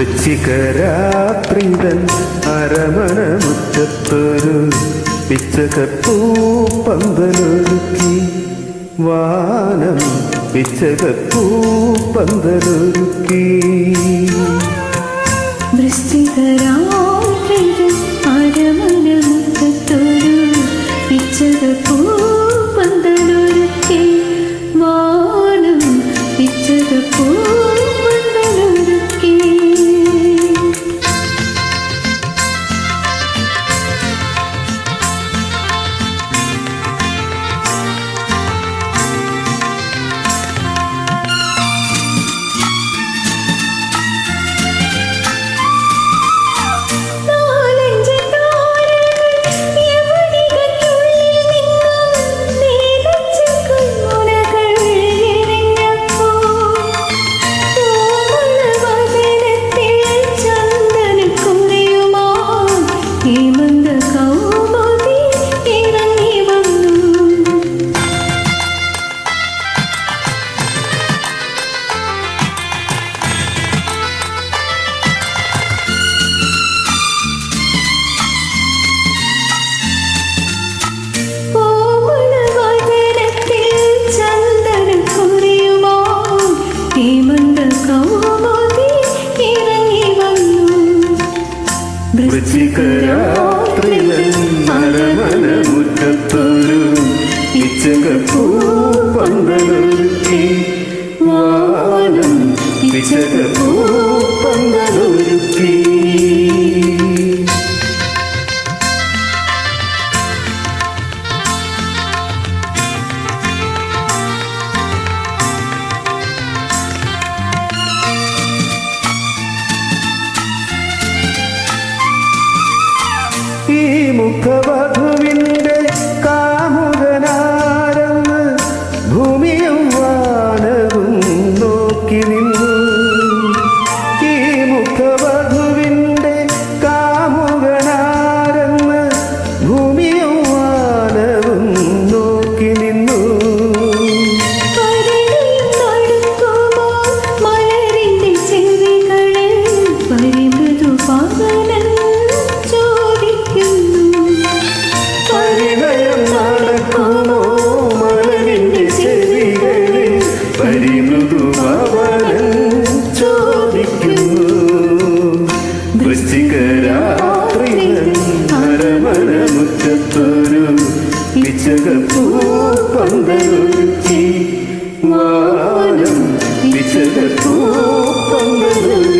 വൃശ്ചികരാത്രിതൻ അരമന മുറ്റത്തൊരു പിച്ചകപ്പൂ പന്തലൊരുക്കി വാനം പിച്ചകപ്പൂ പന്തലൊരുക്കി വൃശ്ചികരാത്രിതൻ അരമന മുറ്റത്തൊരു പിച്ചകപ്പൂ പന്തലൊരുക്കി വാനം പിച്ചകപ്പൂ വൃശ്ചികരാത്രിതൻ അരമന മുറ്റത്തൊരു പിച്ചകപ്പൂ പന്തലൊരുക്കി വാനം പിച്ചകപ്പൂ പന്തലൊരുക്കി ഈ മുഖവധുവിൻ്റെ കാമുകനാരെന്ന് ഭൂമിയും വാനവും നോക്കി നിന്നു. ഈ മുഖവധുവിൻ്റെ കാമുകനാരെന്ന് ഭൂമിയും വാനവും നോക്കി നിന്നു. വൃശ്ചികരാത്രിതൻ അരമന മുറ്റത്തൊരു പിച്ചകപ്പൂ പന്തലൊരുക്കി വാനം പിച്ചകപ്പൂ പന്തലൊരുക്കി.